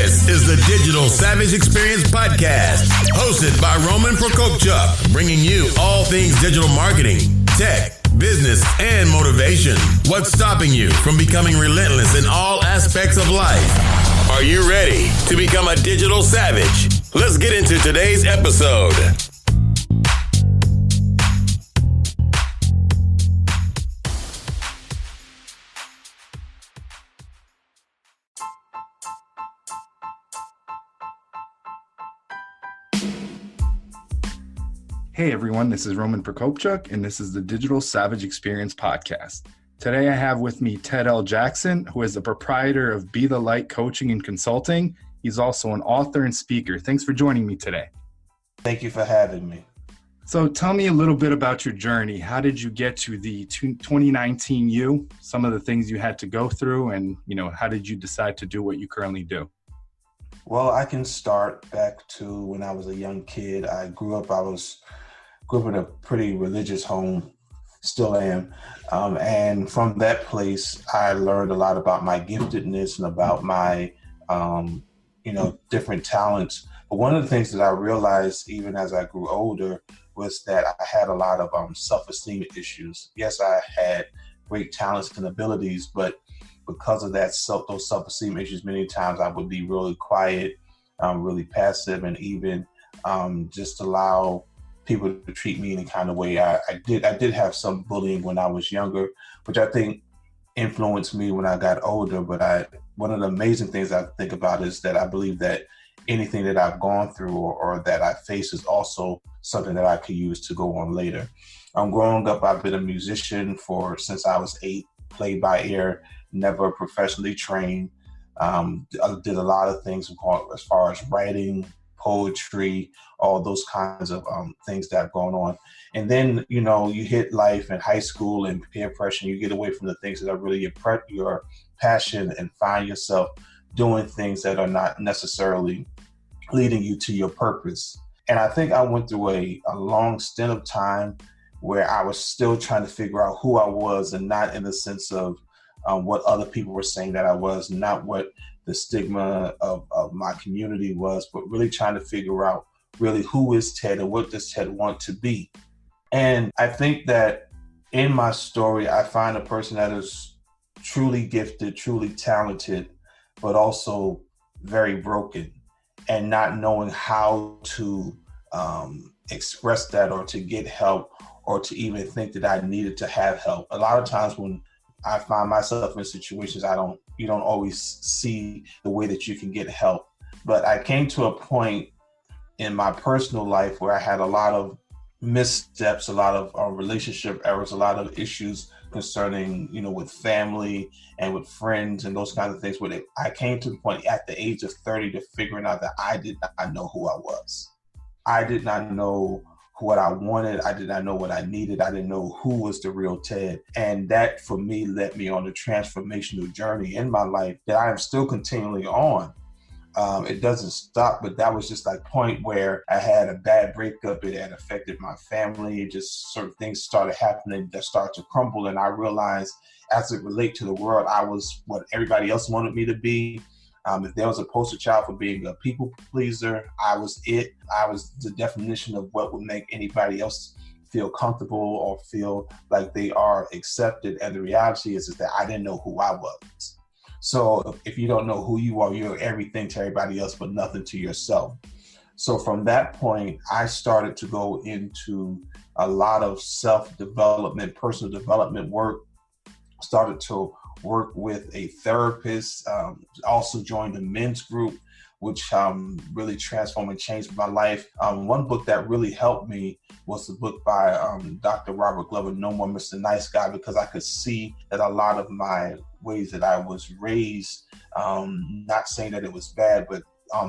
This is the Digital Savage Experience Podcast, hosted by Roman Prokopchuk, bringing you all things digital marketing, tech, business, and motivation. What's stopping you from becoming relentless in all aspects of life? Are you ready to become a digital savage? Let's get into today's episode. Hey everyone, this is Roman Prokopchuk, and this is the Digital Savage Experience Podcast. Today I have with me Ted L. Jackson, who is the proprietor of Be the Light Coaching and Consulting. He's also an author and speaker. Thanks for joining me today. Thank you for having me. So tell me a little bit about your journey. How did you get to the 2019 you, some of the things you had to go through, and how did you decide to do what you currently do? Well, I can start back to when I was a young kid. I grew up in a pretty religious home, still am. And from that place, I learned a lot about my giftedness and about my, different talents. But one of the things that I realized even as I grew older was that I had a lot of self-esteem issues. Yes, I had great talents and abilities, but because of that, those self-esteem issues, many times I would be really quiet, really passive, and even just allow people to treat me in a kind of way. I did have some bullying when I was younger, which I think influenced me when I got older. But one of the amazing things I think about is that I believe that anything that I've gone through or that I face is also something that I could use to go on later. Growing up, I've been a musician since I was 8, played by ear, never professionally trained. I did a lot of things as far as writing, poetry, all those kinds of things that have gone on. And then, you hit life in high school and peer pressure, and you get away from the things that are really your passion and find yourself doing things that are not necessarily leading you to your purpose. And I think I went through a long stint of time where I was still trying to figure out who I was, and not in the sense of what other people were saying that I was, not what the stigma of my community was, but really trying to figure out really who is Ted and what does Ted want to be. And I think that in my story, I find a person that is truly gifted, truly talented, but also very broken, and not knowing how to express that or to get help or to even think that I needed to have help. A lot of times when I find myself in situations, you don't always see the way that you can get help. But I came to a point in my personal life where I had a lot of missteps, a lot of relationship errors, a lot of issues concerning, with family and with friends and those kinds of things. Where I came to the point at the age of 30 to figuring out that I did not know who I was. I did not know what I wanted. I did not know what I needed. I didn't know who was the real Ted. And that for me led me on a transformational journey in my life that I am still continually on. It doesn't stop, but that was just like point where I had a bad breakup. It had affected my family. Just certain things started happening that started to crumble. And I realized as it relates to the world, I was what everybody else wanted me to be. If there was a poster child for being a people pleaser, I was it. I was the definition of what would make anybody else feel comfortable or feel like they are accepted. And the reality is that I didn't know who I was. So if you don't know who you are, you're everything to everybody else, but nothing to yourself. So from that point, I started to go into a lot of self-development, personal development work, started to work with a therapist, also joined a men's group, which really transformed and changed my life. One book that really helped me was the book by Dr. Robert Glover, No More Mr. Nice Guy, because I could see that a lot of my ways that I was raised, not saying that it was bad, but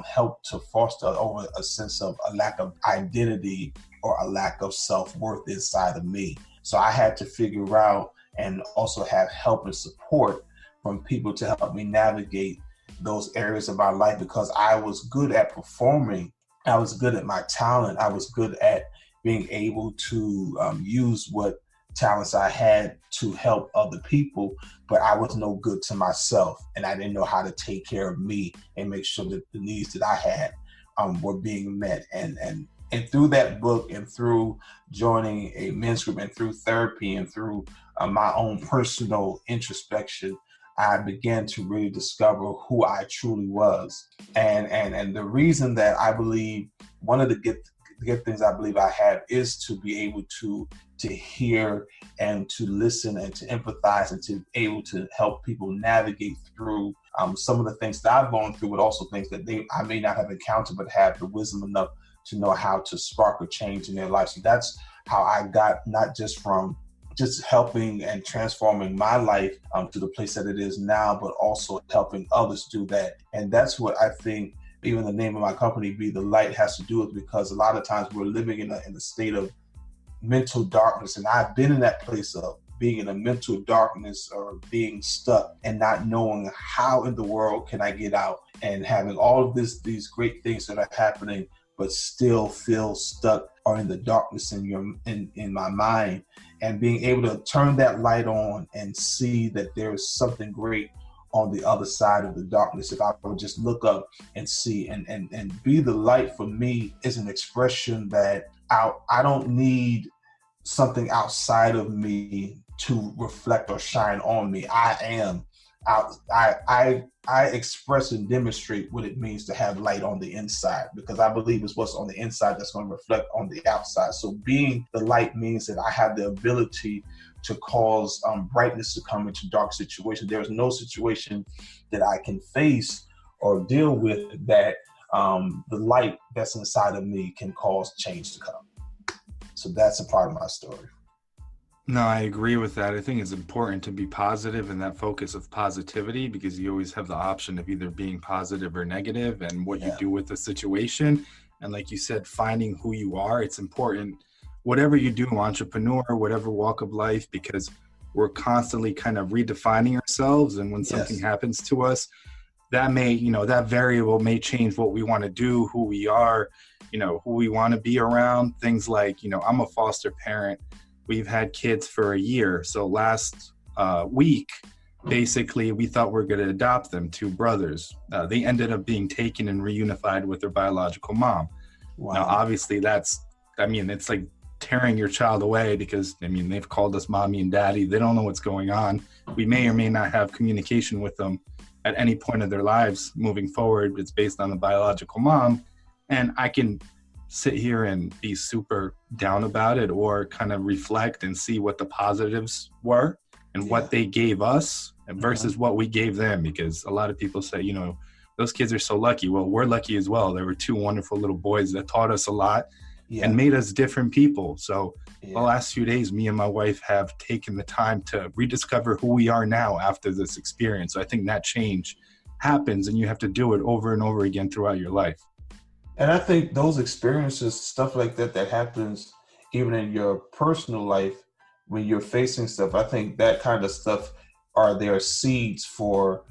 helped to foster over a sense of a lack of identity or a lack of self-worth inside of me. So I had to figure out and also have help and support from people to help me navigate those areas of my life, because I was good at performing. I was good at my talent. I was good at being able to use what talents I had to help other people, but I was no good to myself, and I didn't know how to take care of me and make sure that the needs that I had were being met. And through that book, and through joining a men's group, and through therapy, and through my own personal introspection, I began to really discover who I truly was. And the reason that I believe one of the good things I believe I have is to be able to hear and to listen and to empathize and to be able to help people navigate through some of the things that I've gone through, but also things that I may not have encountered, but have the wisdom enough to know how to spark a change in their life. So that's how I got, not just from just helping and transforming my life to the place that it is now, but also helping others do that. And that's what I think even the name of my company, Be the Light, has to do with, because a lot of times we're living in a state of mental darkness. And I've been in that place of being in a mental darkness or being stuck and not knowing how in the world can I get out, and having all of these great things that are happening, but still feel stuck or in the darkness in my mind, and being able to turn that light on and see that there is something great on the other side of the darkness. If I would just look up and see, and be the light for me is an expression that I don't need something outside of me to reflect or shine on me. I am out. I express and demonstrate what it means to have light on the inside, because I believe it's what's on the inside that's going to reflect on the outside. So being the light means that I have the ability to cause brightness to come into dark situations. There is no situation that I can face or deal with that the light that's inside of me can cause change to come. So that's a part of my story. No, I agree with that. I think it's important to be positive and that focus of positivity, because you always have the option of either being positive or negative, and what you do with the situation. And like you said, finding who you are, it's important, whatever you do, entrepreneur, whatever walk of life, because we're constantly kind of redefining ourselves. And when something happens to us, that may, that variable may change what we want to do, who we are, who we want to be around. Things like, I'm a foster parent. We've had kids for a year. So last week, basically, we thought we were going to adopt them, 2 brothers. They ended up being taken and reunified with their biological mom. Wow. Now, obviously, it's like tearing your child away, because, they've called us mommy and daddy. They don't know what's going on. We may or may not have communication with them at any point of their lives moving forward. It's based on the biological mom. And I can sit here and be super down about it, or kind of reflect and see what the positives were and what they gave us versus what we gave them. Because a lot of people say, those kids are so lucky. Well, we're lucky as well. There were 2 wonderful little boys that taught us a lot and made us different people. So the last few days, me and my wife have taken the time to rediscover who we are now after this experience. So I think that change happens, and you have to do it over and over again throughout your life. And I think those experiences, stuff like that happens even in your personal life when you're facing stuff, I think that kind of stuff are their seeds for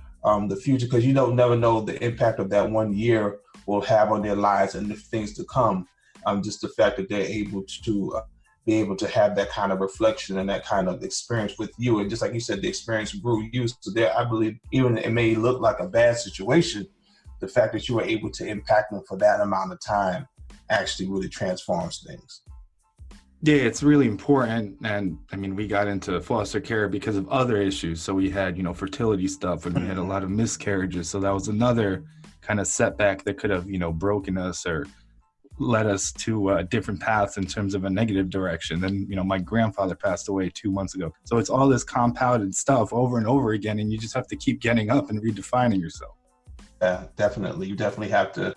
the future, because you don't never know the impact of that 1 year will have on their lives and the things to come. Just the fact that they're able to have that kind of reflection and that kind of experience with you. And just like you said, the experience grew you. So there, I believe, even it may look like a bad situation, the fact that you were able to impact them for that amount of time actually really transforms things. Yeah, it's really important. And we got into foster care because of other issues. So we had, fertility stuff, and we had a lot of miscarriages. So that was another kind of setback that could have, broken us or led us to different paths in terms of a negative direction. Then, my grandfather passed away 2 months ago. So it's all this compounded stuff over and over again. And you just have to keep getting up and redefining yourself. Yeah, definitely. You definitely have to.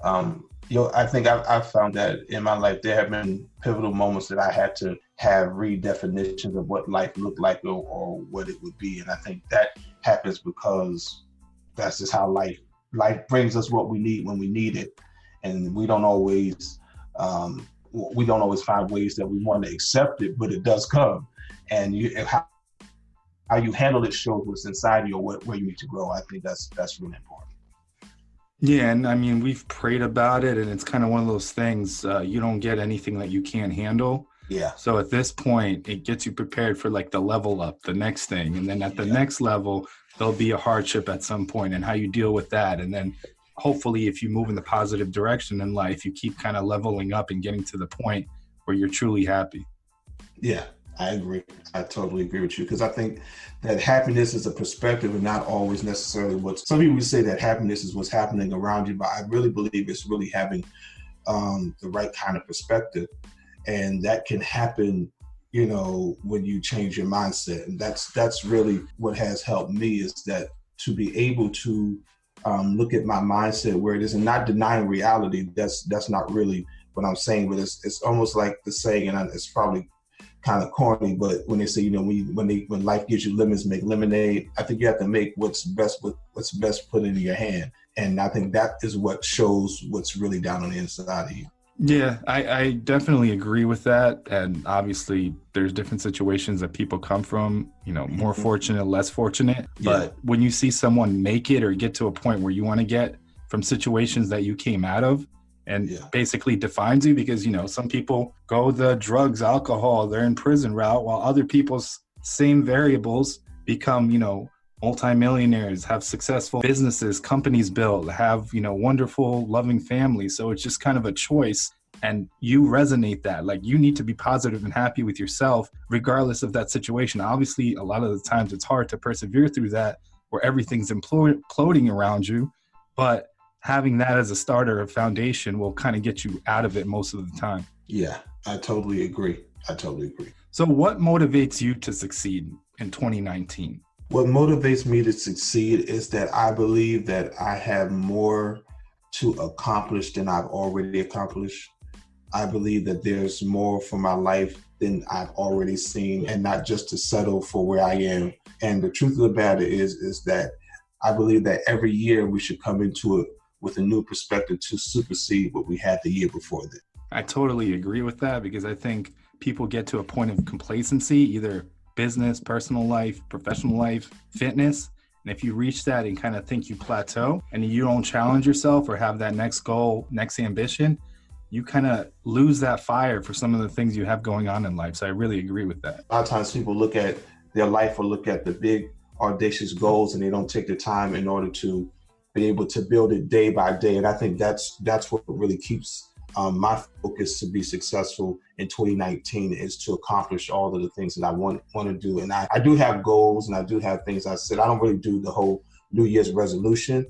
I think I've found that in my life, there have been pivotal moments that I had to have redefinitions of what life looked like or what it would be. And I think that happens because that's just how life brings us what we need when we need it. And we don't always find ways that we want to accept it, but it does come. And how you handle it shows what's inside you or where you need to grow. I think that's really important. Yeah, and we've prayed about it, and it's kind of one of those things, you don't get anything that you can't handle. Yeah. So at this point, it gets you prepared for like the level up, the next thing. And then at the next level, there'll be a hardship at some point and how you deal with that. And then hopefully if you move in the positive direction in life, you keep kind of leveling up and getting to the point where you're truly happy. Yeah, I agree. I totally agree with you, because I think that happiness is a perspective and not always necessarily what some people say that happiness is what's happening around you. But I really believe it's really having the right kind of perspective. And that can happen, when you change your mindset. And that's really what has helped me, is that to be able to look at my mindset where it is and not denying reality. That's not really what I'm saying, but it's almost like the saying, and it's probably kind of corny, but when they say, when life gives you lemons, make lemonade. I think you have to make what's best put into your hand. And I think that is what shows what's really down on the inside of you. Yeah, I definitely agree with that. And obviously there's different situations that people come from, more fortunate, less fortunate. But when you see someone make it or get to a point where you want to get from situations that you came out of, and basically defines you, because, some people go the drugs, alcohol, they're in prison route, while other people's same variables become, multimillionaires, have successful businesses, companies built, have, wonderful, loving families. So it's just kind of a choice. And you resonate that. Like, you need to be positive and happy with yourself, regardless of that situation. Obviously, a lot of the times it's hard to persevere through that, where everything's imploding around you. But having that as a starter, a foundation, will kind of get you out of it most of the time. Yeah, I totally agree. So what motivates you to succeed in 2019? What motivates me to succeed is that I believe that I have more to accomplish than I've already accomplished. I believe that there's more for my life than I've already seen, and not just to settle for where I am. And the truth of the matter is that I believe that every year we should come into it with a new perspective to supersede what we had the year before that. I totally agree with that, because I think people get to a point of complacency, either business, personal life, professional life, fitness. And if you reach that and kind of think you plateau and you don't challenge yourself or have that next goal, next ambition, you kind of lose that fire for some of the things you have going on in life. So I really agree with that. A lot of times people look at their life or look at the big audacious goals, and they don't take the time in order to be able to build it day by day. And I think that's what really keeps my focus to be successful in 2019, is to accomplish all of the things that I want to do. And I do have goals, and I do have things. I said I don't really do the whole New Year's resolution.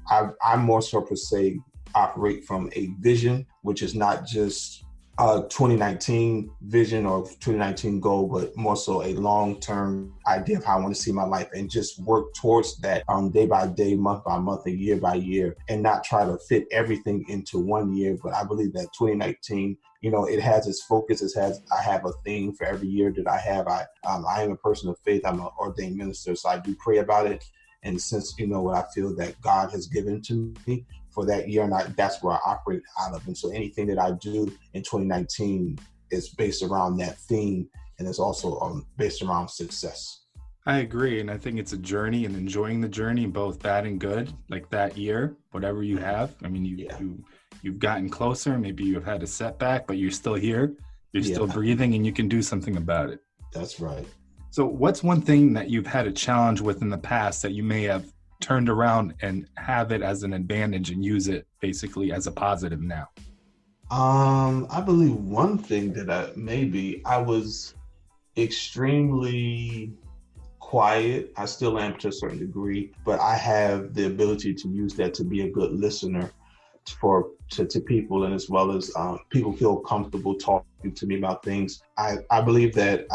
I'm more so per se operate from a vision, which is not just a 2019 vision or 2019 goal, but more so a long-term idea of how I want to see my life, and just work towards that day by day, month by month, and year by year, and not try to fit everything into one year. But I believe that 2019, it has its focus. I have a theme for every year that I have. I am a person of faith. I'm an ordained minister, so I do pray about it. And since, what I feel that God has given to me for that year, and that's where I operate out of. And so anything that I do in 2019 is based around that theme, and it's also based around success. I agree. And I think it's a journey, and enjoying the journey, both bad and good, like that year, whatever you have. I mean, you've gotten closer, maybe you've had a setback, but you're still here, you're still breathing, and you can do something about it. That's right. So what's one thing that you've had a challenge with in the past that you may have turned around and have it as an advantage and use it basically as a positive now? I believe one thing that I was extremely quiet. I still am to a certain degree, but I have the ability to use that to be a good listener to people, and as well as people feel comfortable talking to me about things. I believe that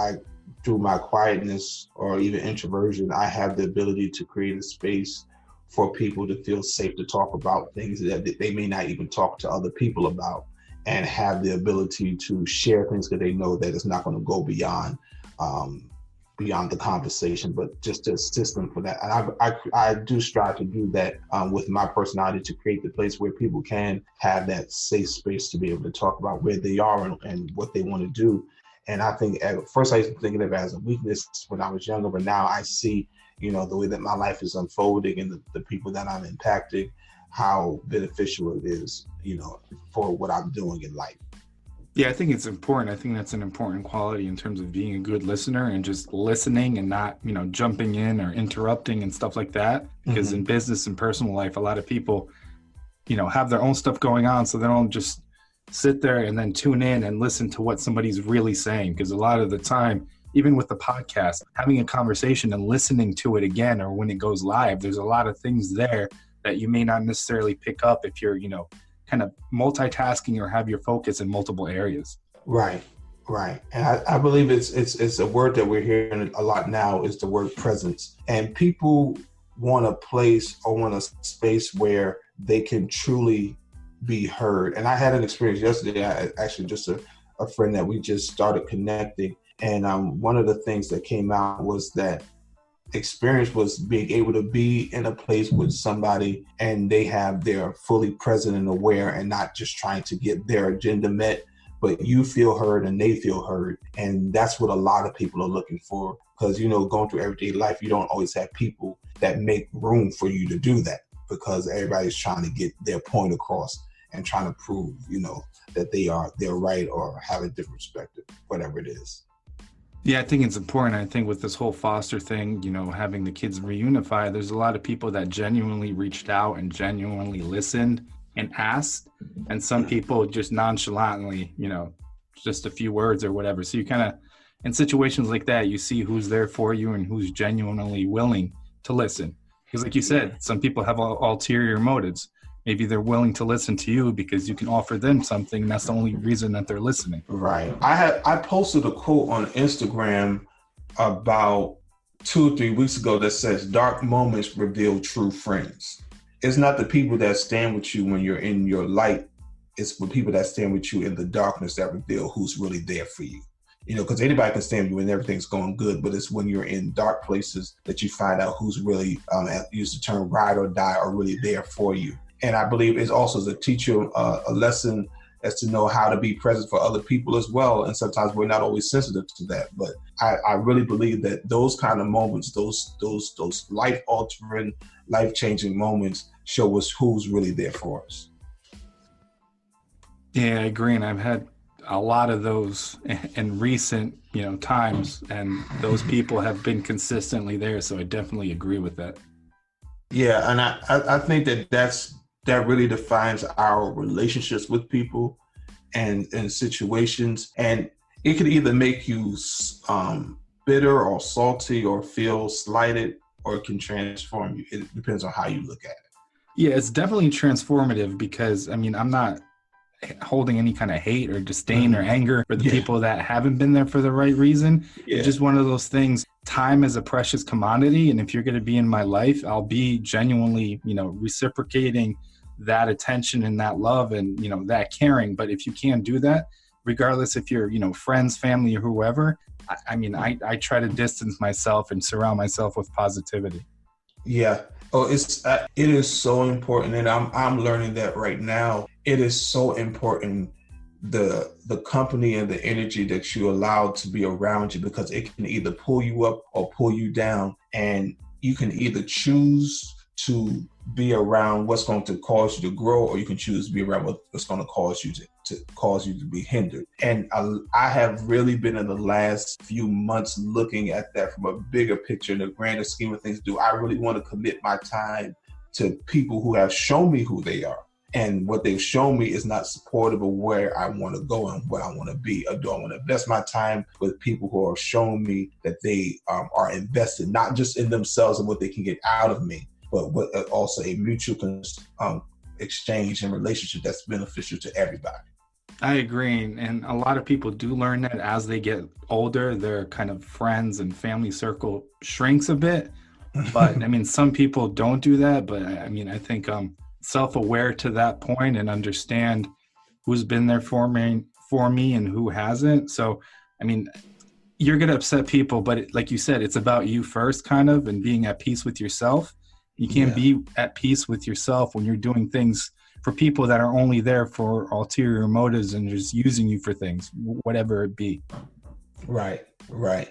through my quietness or even introversion, I have the ability to create a space for people to feel safe to talk about things that they may not even talk to other people about, and have the ability to share things that they know that it's not going to go beyond the conversation, but just to assist them for that. And I do strive to do that with my personality, to create the place where people can have that safe space to be able to talk about where they are and what they want to do. And I think at first I used to think of it as a weakness when I was younger, but now I see, the way that my life is unfolding and the people that I'm impacting, how beneficial it is, for what I'm doing in life. Yeah, I think it's important. I think that's an important quality in terms of being a good listener and just listening and not, jumping in or interrupting and stuff like that. Because in business and personal life, a lot of people, have their own stuff going on. So they don't just sit there and then tune in and listen to what somebody's really saying. Because a lot of the time, even with the podcast, having a conversation and listening to it again or when it goes live, there's a lot of things there that you may not necessarily pick up if you're, kind of multitasking or have your focus in multiple areas. Right. And I believe it's a word that we're hearing a lot now is the word presence. And people want a place or want a space where they can truly be heard. And I had an experience yesterday. I actually just a friend that we just started connecting. And one of the things that came out was that experience was being able to be in a place with somebody and they're fully present and aware and not just trying to get their agenda met, but you feel heard and they feel heard. And that's what a lot of people are looking for, because, going through everyday life, you don't always have people that make room for you to do that, because everybody's trying to get their point across and trying to prove, that they're right or have a different perspective, whatever it is. Yeah, I think it's important. I think with this whole foster thing, having the kids reunify, there's a lot of people that genuinely reached out and genuinely listened and asked. And some people just nonchalantly, just a few words or whatever. So you kind of, in situations like that, you see who's there for you and who's genuinely willing to listen. Because like you said, some people have ulterior motives. Maybe they're willing to listen to you because you can offer them something. And that's the only reason that they're listening. Right. I posted a quote on Instagram about 2 or 3 weeks ago that says, "Dark moments reveal true friends." It's not the people that stand with you when you're in your light. It's the people that stand with you in the darkness that reveal who's really there for you. Because anybody can stand with you when everything's going good, but it's when you're in dark places that you find out who's really, use the term ride or die, are really there for you. And I believe it's also as a teacher, a lesson as to know how to be present for other people as well. And sometimes we're not always sensitive to that. But I really believe that those kind of moments, those life-altering, life-changing moments show us who's really there for us. Yeah, I agree. And I've had a lot of those in recent, times, and those people have been consistently there. So I definitely agree with that. Yeah, and I think that really defines our relationships with people and situations. And it can either make you bitter or salty or feel slighted, or it can transform you. It depends on how you look at it. Yeah, it's definitely transformative because, I'm not holding any kind of hate or disdain or anger for the people that haven't been there for the right reason. Yeah. It's just one of those things. Time is a precious commodity. And if you're going to be in my life, I'll be genuinely, reciprocating that attention and that love and, that caring. But if you can't do that, regardless if you're, friends, family, or whoever, I try to distance myself and surround myself with positivity. Yeah. Oh, it is so important. And I'm learning that right now. It is so important, the company and the energy that you allow to be around you, because it can either pull you up or pull you down. And you can either choose to be around what's going to cause you to grow, or you can choose to be around what's going to cause you to be hindered. And I have really been in the last few months looking at that from a bigger picture, in the grander scheme of things. Do I really want to commit my time to people who have shown me who they are? And what they've shown me is not supportive of where I want to go and where I want to be. Or do I want to invest my time with people who are showing me that they are invested, not just in themselves and what they can get out of me, but also a mutual exchange and relationship that's beneficial to everybody. I agree. And a lot of people do learn that as they get older, their kind of friends and family circle shrinks a bit. But some people don't do that. But I think self-aware to that point and understand who's been there for me and who hasn't. So, you're going to upset people, but like you said, it's about you first, kind of, and being at peace with yourself. You can't be at peace with yourself when you're doing things for people that are only there for ulterior motives and just using you for things, whatever it be. Right.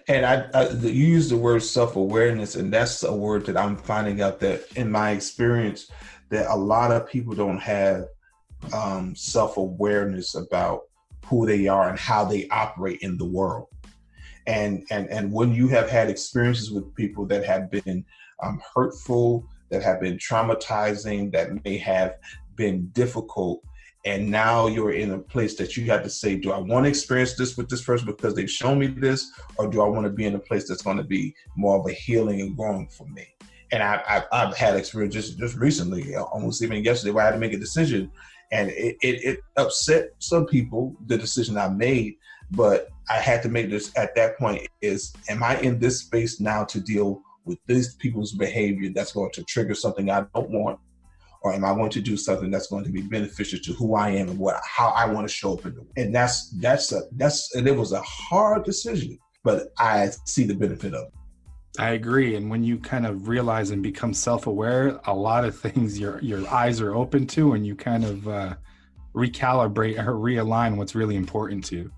And you use the word self-awareness, and that's a word that I'm finding out that in my experience that a lot of people don't have self-awareness about who they are and how they operate in the world. And when you have had experiences with people that have been hurtful, that have been traumatizing, that may have been difficult, and now you're in a place that you have to say, do I want to experience this with this person because they've shown me this, or do I want to be in a place that's going to be more of a healing and growing for me? And I've had experience just recently, almost even yesterday, where I had to make a decision, and it upset some people, the decision I made, but I had to make this at that point is, am I in this space now to deal with these people's behavior that's going to trigger something I don't want? Or am I going to do something that's going to be beneficial to who I am and how I want to show up in the world? And and it was a hard decision, but I see the benefit of it. I agree. And when you kind of realize and become self-aware, a lot of things your eyes are open to, and you kind of recalibrate or realign what's really important to you.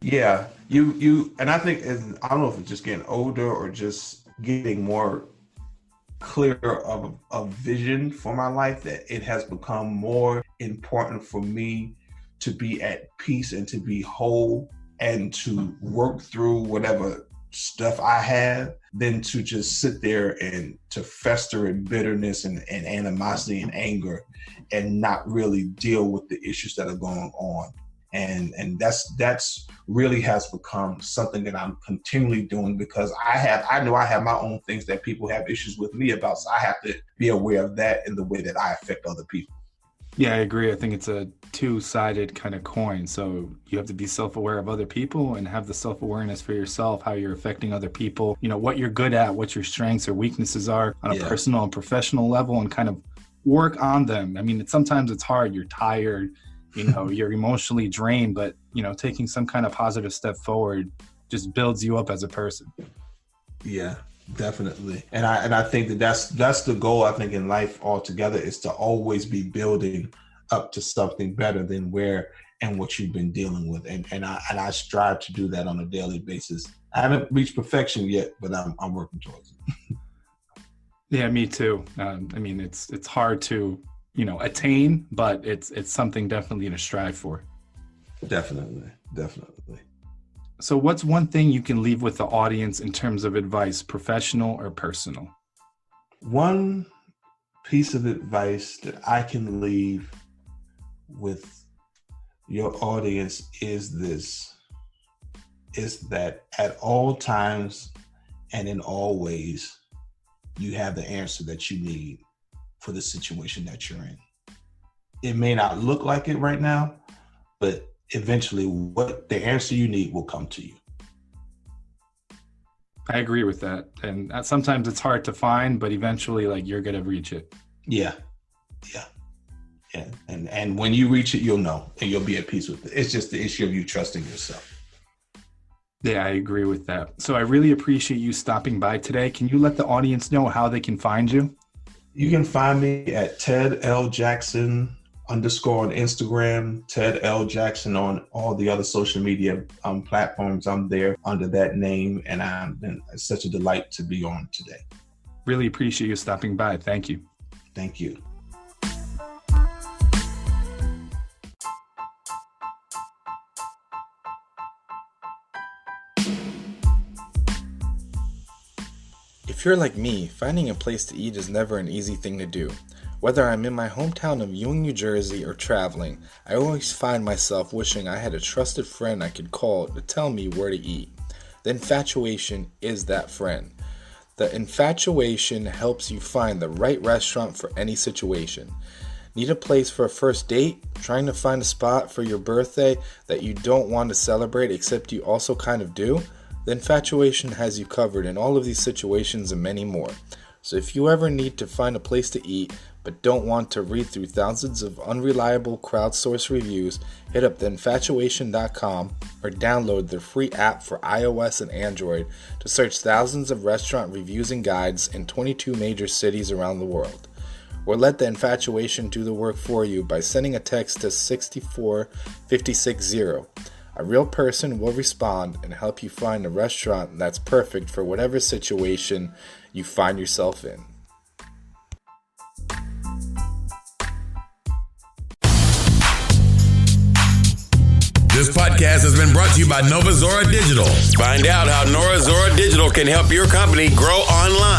Yeah, you, and I think, I don't know if it's just getting older or just getting more clear of a vision for my life, that it has become more important for me to be at peace and to be whole and to work through whatever stuff I have than to just sit there and to fester in bitterness and animosity and anger and not really deal with the issues that are going on. And that's really has become something that I'm continually doing, because I know I have my own things that people have issues with me about. So I have to be aware of that in the way that I affect other people. Yeah, I agree. I think it's a two-sided kind of coin. So you have to be self-aware of other people and have the self-awareness for yourself, how you're affecting other people, what you're good at, what your strengths or weaknesses are on a personal and professional level, and kind of work on them. I mean, sometimes it's hard. You're tired. You're emotionally drained, but, taking some kind of positive step forward just builds you up as a person. Yeah, definitely. And I think that's the goal, I think, in life altogether, is to always be building up to something better than where and what you've been dealing with. And I strive to do that on a daily basis. I haven't reached perfection yet, but I'm working towards it. Yeah, me too. It's hard to attain, but it's something definitely to strive for. Definitely. So what's one thing you can leave with the audience in terms of advice, professional or personal? One piece of advice that I can leave with your audience is that at all times and in all ways, you have the answer that you need for the situation that you're in. It may not look like it right now, but eventually what the answer you need will come to you. I agree with that. And sometimes it's hard to find, but eventually you're going to reach it. Yeah. And when you reach it, you'll know, and you'll be at peace with it. It's just the issue of you trusting yourself. Yeah, I agree with that. So I really appreciate you stopping by today. Can you let the audience know how they can find you? You can find me at Ted L. Jackson _ on Instagram, Ted L. Jackson on all the other social media platforms. I'm there under that name, and it's such a delight to be on today. Really appreciate you stopping by. Thank you. Thank you. If you're like me, finding a place to eat is never an easy thing to do. Whether I'm in my hometown of Ewing, New Jersey, or traveling, I always find myself wishing I had a trusted friend I could call to tell me where to eat. The infatuation is that friend. The infatuation helps you find the right restaurant for any situation. Need a place for a first date? Trying to find a spot for your birthday that you don't want to celebrate except you also kind of do? The infatuation has you covered in all of these situations and many more. So if you ever need to find a place to eat but don't want to read through thousands of unreliable crowdsourced reviews, hit up theinfatuation.com or download the free app for iOS and Android to search thousands of restaurant reviews and guides in 22 major cities around the world. Or let the infatuation do the work for you by sending a text to 64560. A real person will respond and help you find a restaurant that's perfect for whatever situation you find yourself in. This podcast has been brought to you by Nova Zora Digital. Find out how Nova Zora Digital can help your company grow online.